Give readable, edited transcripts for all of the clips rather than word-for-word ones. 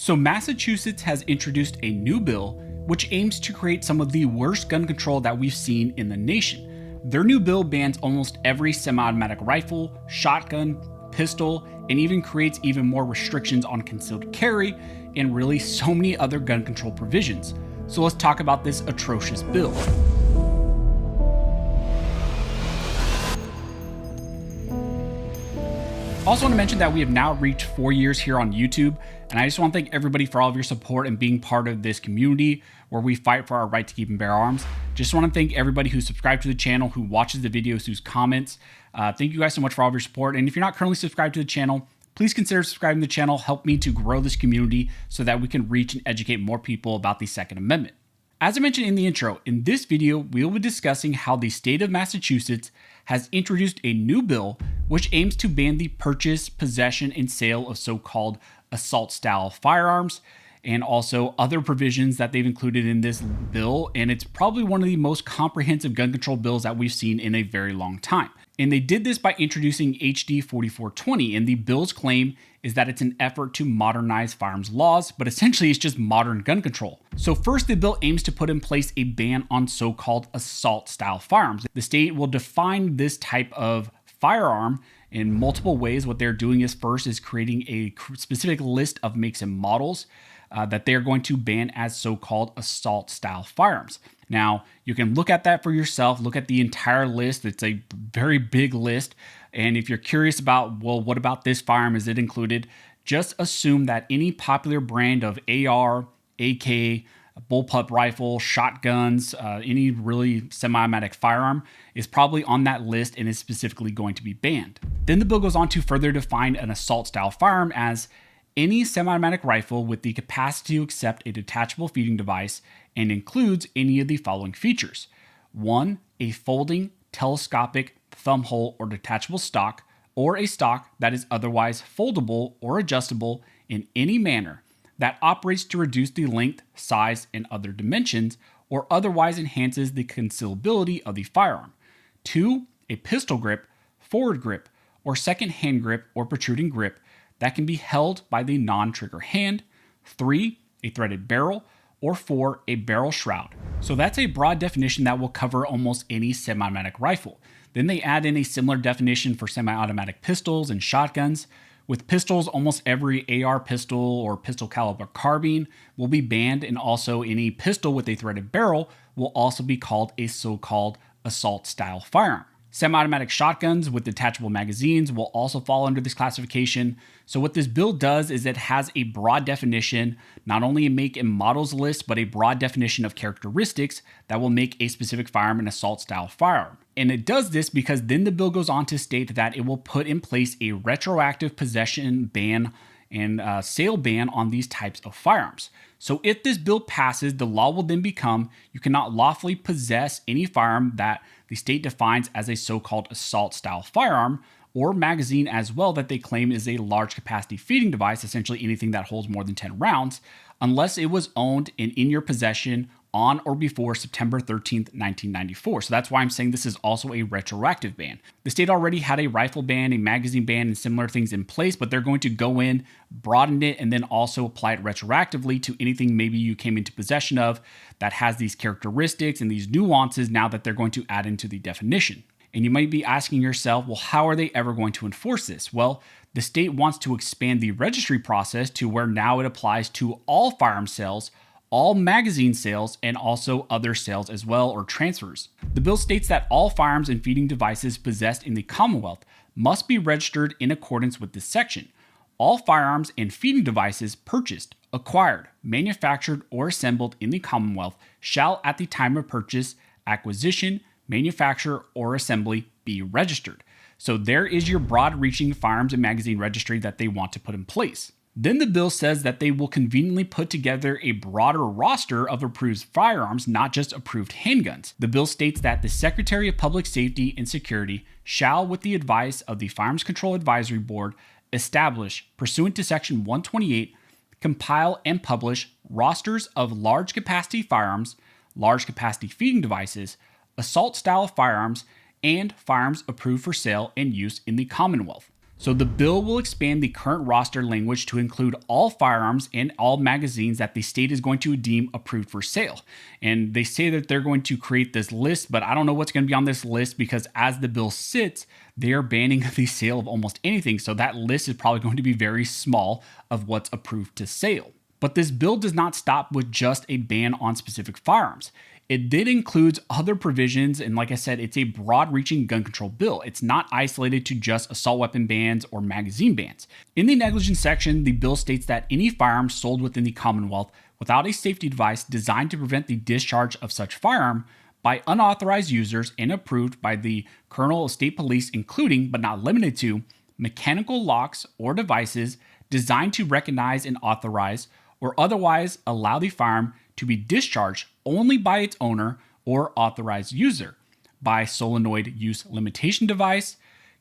So Massachusetts has introduced a new bill which aims to create some of the worst gun control that we've seen in the nation. Their new bill bans almost every semi-automatic rifle, shotgun, pistol, and even creates even more restrictions on concealed carry and really so many other gun control provisions. So let's talk about this atrocious bill. Also want to mention that we have now reached 4 years here on YouTube, and I just want to thank everybody for all of your support and being part of this community where we fight for our right to keep and bear arms. Just want to thank everybody who subscribed to the channel, who watches the videos, who's comments. Thank you guys so much for all of your support, and if you're not currently subscribed to the channel, please consider subscribing to the channel. Help me to grow this community so that we can reach and educate more people about the Second Amendment. As I mentioned in the intro, in this video, we will be discussing how the state of Massachusetts has introduced a new bill which aims to ban the purchase, possession, and sale of so-called assault-style firearms, and also other provisions that they've included in this bill, and it's probably one of the most comprehensive gun control bills that we've seen in a very long time. And they did this by introducing HD 4420, and the bill's claim is that it's an effort to modernize firearms laws, but essentially it's just modern gun control. So first, the bill aims to put in place a ban on so-called assault-style firearms. The state will define this type of firearm in multiple ways. What they're doing is first is creating a specific list of makes and models that they're going to ban as so-called assault-style firearms. Now, you can look at that for yourself, look at the entire list. It's a very big list. And if you're curious about, well, what about this firearm? Is it included? Just assume that any popular brand of AR, AK, bullpup rifle, shotguns, any really semi-automatic firearm is probably on that list and is specifically going to be banned. Then the bill goes on to further define an assault-style firearm as any semi-automatic rifle with the capacity to accept a detachable feeding device and includes any of the following features. 1. A folding, telescopic, thumb hole, or detachable stock, or a stock that is otherwise foldable or adjustable in any manner that operates to reduce the length, size, and other dimensions, or otherwise enhances the concealability of the firearm. 2. A pistol grip, forward grip, or second hand grip or protruding grip that can be held by the non-trigger hand. 3. A threaded barrel, or 4. A barrel shroud. So that's a broad definition that will cover almost any semi-automatic rifle. Then they add in a similar definition for semi-automatic pistols and shotguns. With pistols, almost every AR pistol or pistol caliber carbine will be banned, and also any pistol with a threaded barrel will also be called a so-called assault-style firearm. Semi-automatic shotguns with detachable magazines will also fall under this classification. So what this bill does is it has a broad definition, not only a make and models list, but a broad definition of characteristics that will make a specific firearm an assault-style firearm. And it does this because then the bill goes on to state that it will put in place a retroactive possession ban and sale ban on these types of firearms. So if this bill passes, the law will then become you cannot lawfully possess any firearm that the state defines as a so-called assault-style firearm or magazine as well that they claim is a large capacity feeding device, essentially anything that holds more than 10 rounds, unless it was owned and in your possession on or before September 13th, 1994. So that's why I'm saying this is also a retroactive ban. The state already had a rifle ban, a magazine ban, and similar things in place, but they're going to go in, broaden it, and then also apply it retroactively to anything maybe you came into possession of that has these characteristics and these nuances now that they're going to add into the definition. And you might be asking yourself, well, how are they ever going to enforce this? Well, the state wants to expand the registry process to where now it applies to all firearm sales, all magazine sales, and also other sales as well, or transfers. The bill states that all firearms and feeding devices possessed in the Commonwealth must be registered in accordance with this section. All firearms and feeding devices purchased, acquired, manufactured, or assembled in the Commonwealth shall at the time of purchase, acquisition, manufacture, or assembly be registered. So there is your broad-reaching firearms and magazine registry that they want to put in place. Then the bill says that they will conveniently put together a broader roster of approved firearms, not just approved handguns. The bill states that the Secretary of Public Safety and Security shall, with the advice of the Firearms Control Advisory Board, establish, pursuant to Section 128, compile and publish rosters of large capacity firearms, large capacity feeding devices, assault style firearms, and firearms approved for sale and use in the Commonwealth. So the bill will expand the current roster language to include all firearms and all magazines that the state is going to deem approved for sale. And they say that they're going to create this list, but I don't know what's going to be on this list because as the bill sits, they are banning the sale of almost anything. So that list is probably going to be very small of what's approved to sale. But this bill does not stop with just a ban on specific firearms. It did include other provisions, and like I said, it's a broad-reaching gun control bill. It's not isolated to just assault weapon bans or magazine bans. In the negligence section, the bill states that any firearm sold within the Commonwealth without a safety device designed to prevent the discharge of such firearm by unauthorized users and approved by the Colonel of State Police, including but not limited to mechanical locks or devices designed to recognize and authorize or otherwise allow the firearm to be discharged only by its owner or authorized user, by solenoid use limitation device,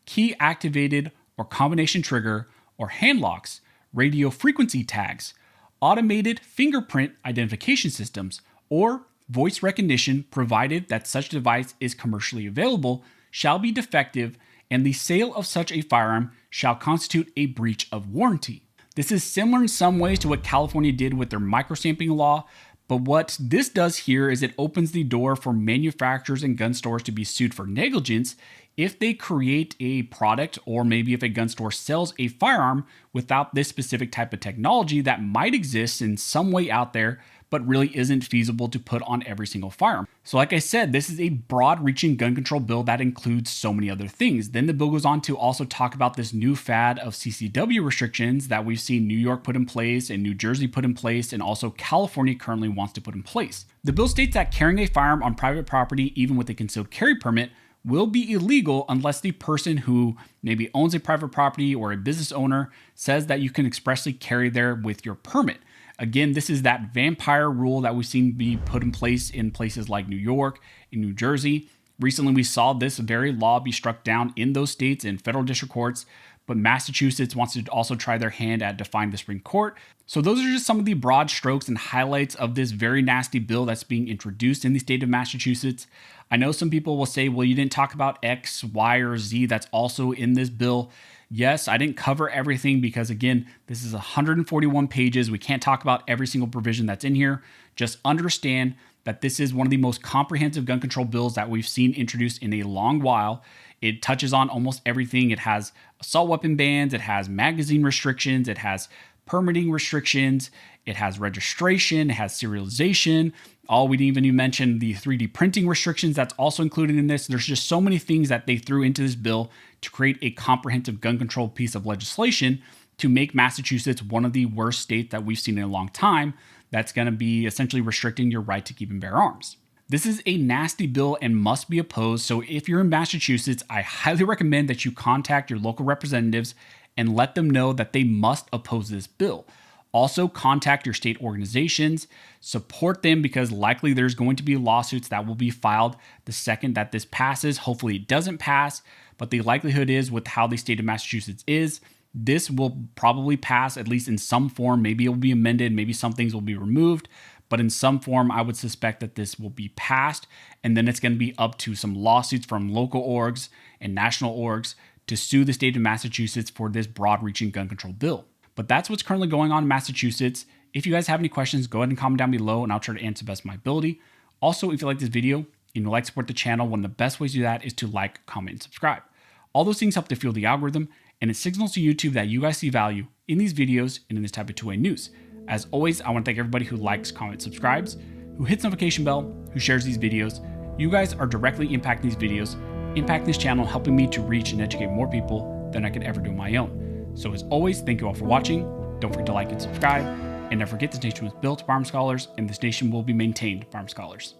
key activated or combination trigger or hand locks, radio frequency tags, automated fingerprint identification systems, or voice recognition provided that such device is commercially available shall be defective and the sale of such a firearm shall constitute a breach of warranty. This is similar in some ways to what California did with their microstamping law, but what this does here is it opens the door for manufacturers and gun stores to be sued for negligence if they create a product or maybe if a gun store sells a firearm without this specific type of technology that might exist in some way out there but really isn't feasible to put on every single firearm. So like I said, this is a broad-reaching gun control bill that includes so many other things. Then the bill goes on to also talk about this new fad of CCW restrictions that we've seen New York put in place and New Jersey put in place, and also California currently wants to put in place. The bill states that carrying a firearm on private property, even with a concealed carry permit, will be illegal unless the person who maybe owns a private property or a business owner says that you can expressly carry there with your permit. Again, this is that vampire rule that we've seen be put in place in places like New York and New Jersey. Recently, we saw this very law be struck down in those states in federal district courts, but Massachusetts wants to also try their hand at defying the Supreme Court. So those are just some of the broad strokes and highlights of this very nasty bill that's being introduced in the state of Massachusetts. I know some people will say, well, you didn't talk about X, Y, or Z that's also in this bill. Yes, I didn't cover everything because, again, this is 141 pages. We can't talk about every single provision that's in here. Just understand that this is one of the most comprehensive gun control bills that we've seen introduced in a long while. It touches on almost everything. It has assault weapon bans, it has magazine restrictions, it has permitting restrictions, it has registration, it has serialization. We didn't even mention the 3D printing restrictions that's also included in this. There's just so many things that they threw into this bill to create a comprehensive gun control piece of legislation to make Massachusetts one of the worst states that we've seen in a long time that's going to be essentially restricting your right to keep and bear arms. This is a nasty bill and must be opposed. So if you're in Massachusetts, I highly recommend that you contact your local representatives and let them know that they must oppose this bill. Also, contact your state organizations, support them because likely there's going to be lawsuits that will be filed the second that this passes. Hopefully it doesn't pass, but the likelihood is with how the state of Massachusetts is, this will probably pass at least in some form. Maybe it will be amended, maybe some things will be removed, but in some form, I would suspect that this will be passed, and then it's going to be up to some lawsuits from local orgs and national orgs to sue the state of Massachusetts for this broad-reaching gun control bill. But that's what's currently going on in Massachusetts. If you guys have any questions, go ahead and comment down below and I'll try to answer the best of my ability. Also, if you like this video and you'd like to support the channel, one of the best ways to do that is to like, comment, and subscribe. All those things help to fuel the algorithm and it signals to YouTube that you guys see value in these videos and in this type of two-way news. As always, I want to thank everybody who likes, comments, subscribes, who hits the notification bell, who shares these videos. You guys are directly impacting these videos, impacting this channel, helping me to reach and educate more people than I could ever do on my own. So as always, thank you all for watching. Don't forget to like and subscribe. And never forget, this nation was built by armed scholars, and this nation will be maintained by armed scholars.